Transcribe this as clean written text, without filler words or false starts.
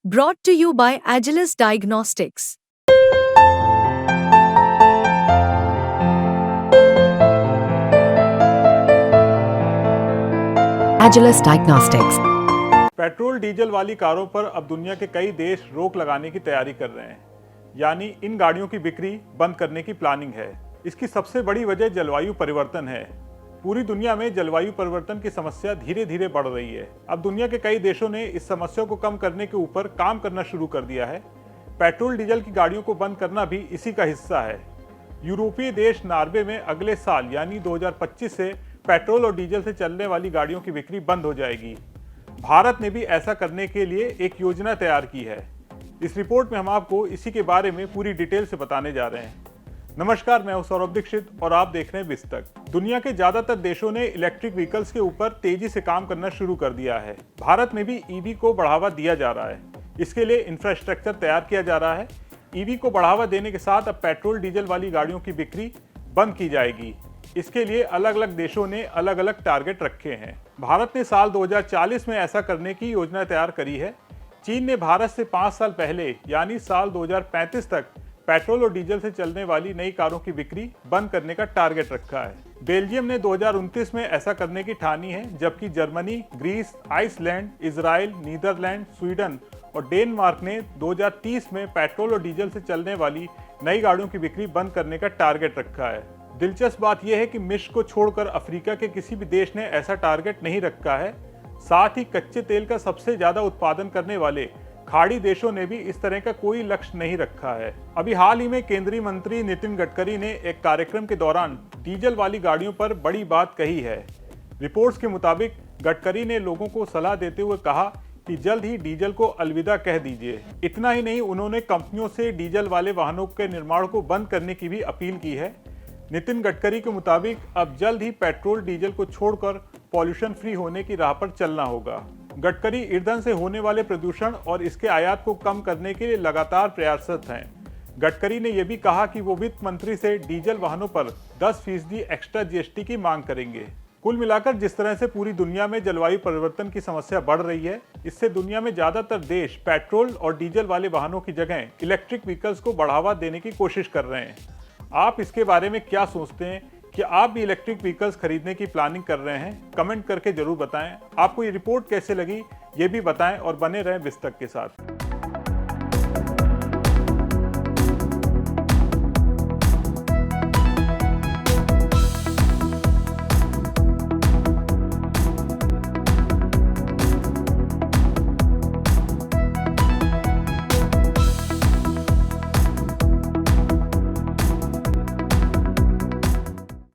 Brought to you by Agilus Diagnostics. Agilus Diagnostics. Petrol diesel वाली कारों पर अब दुनिया के कई देश रोक लगाने की तैयारी कर रहे हैं, यानी इन गाड़ियों की बिक्री बंद करने की प्लानिंग है। इसकी सबसे बड़ी वजह जलवायु परिवर्तन है। पूरी दुनिया में जलवायु परिवर्तन की समस्या धीरे धीरे बढ़ रही है। अब दुनिया के कई देशों ने इस समस्या को कम करने के ऊपर काम करना शुरू कर दिया है। पेट्रोल डीजल की गाड़ियों को बंद करना भी इसी का हिस्सा है। यूरोपीय देश नॉर्वे में अगले साल यानी 2025 से पेट्रोल और डीजल से चलने वाली गाड़ियों की बिक्री बंद हो जाएगी। भारत ने भी ऐसा करने के लिए एक योजना तैयार की है। इस रिपोर्ट में हम आपको इसी के बारे में पूरी डिटेल से बताने जा रहे हैं। नमस्कार, मैं हूं सौरभ दीक्षित और आप देख रहे हैं विस्तक। दुनिया के ज्यादातर देशों ने इलेक्ट्रिक व्हीकल्स के ऊपर तेजी से काम करना शुरू कर दिया है। भारत में भी ईवी को बढ़ावा दिया जा रहा है। इसके लिए इंफ्रास्ट्रक्चर तैयार किया जा रहा है। ईवी को बढ़ावा देने के साथ अब पेट्रोल डीजल वाली गाड़ियों की बिक्री बंद की जाएगी। इसके लिए अलग अलग देशों ने अलग अलग टारगेट रखे हैं। भारत ने साल 2040 में ऐसा करने की योजना तैयार करी है। चीन ने भारत से 5 साल पहले यानी साल 2035 तक पेट्रोल और डीजल से चलने वाली नई कारों की बिक्री बंद करने का टारगेट रखा है। बेल्जियम ने 2029 में ऐसा करने की ठानी है, जबकि Germany, Greece, Iceland, Israel, Netherland, Sweden और डेनमार्क ने 2030 में पेट्रोल और डीजल से चलने वाली नई गाड़ियों की बिक्री बंद करने का टारगेट रखा है। दिलचस्प बात यह है कि मिस्र को छोड़कर अफ्रीका के किसी भी देश ने ऐसा टारगेट नहीं रखा है। साथ ही कच्चे तेल का सबसे ज्यादा उत्पादन करने वाले खाड़ी देशों ने भी इस तरह का कोई लक्ष्य नहीं रखा है। अभी हाल ही में केंद्रीय मंत्री नितिन गडकरी ने एक कार्यक्रम के दौरान डीजल वाली गाड़ियों पर बड़ी बात कही है। रिपोर्ट्स के मुताबिक गडकरी ने लोगों को सलाह देते हुए कहा कि जल्द ही डीजल को अलविदा कह दीजिए। इतना ही नहीं, उन्होंने कंपनियों से डीजल वाले वाहनों के निर्माण को बंद करने की भी अपील की है। नितिन गडकरी के मुताबिक अब जल्द ही पेट्रोल डीजल को छोड़कर पॉल्यूशन फ्री होने की राह पर चलना होगा। गडकरी ईंधन से होने वाले प्रदूषण और इसके आयात को कम करने के लिए लगातार प्रयासरत हैं। गडकरी ने यह भी कहा कि वो वित्त मंत्री से डीजल वाहनों पर 10% एक्स्ट्रा जीएसटी की मांग करेंगे। कुल मिलाकर जिस तरह से पूरी दुनिया में जलवायु परिवर्तन की समस्या बढ़ रही है, इससे दुनिया में ज्यादातर देश पेट्रोल और डीजल वाले वाहनों की जगह इलेक्ट्रिक व्हीकल्स को बढ़ावा देने की कोशिश कर रहे हैं। आप इसके बारे में क्या सोचते हैं? कि आप भी इलेक्ट्रिक व्हीकल्स खरीदने की प्लानिंग कर रहे हैं? कमेंट करके जरूर बताएं। आपको ये रिपोर्ट कैसे लगी ये भी बताएं और बने रहें विस्तक के साथ।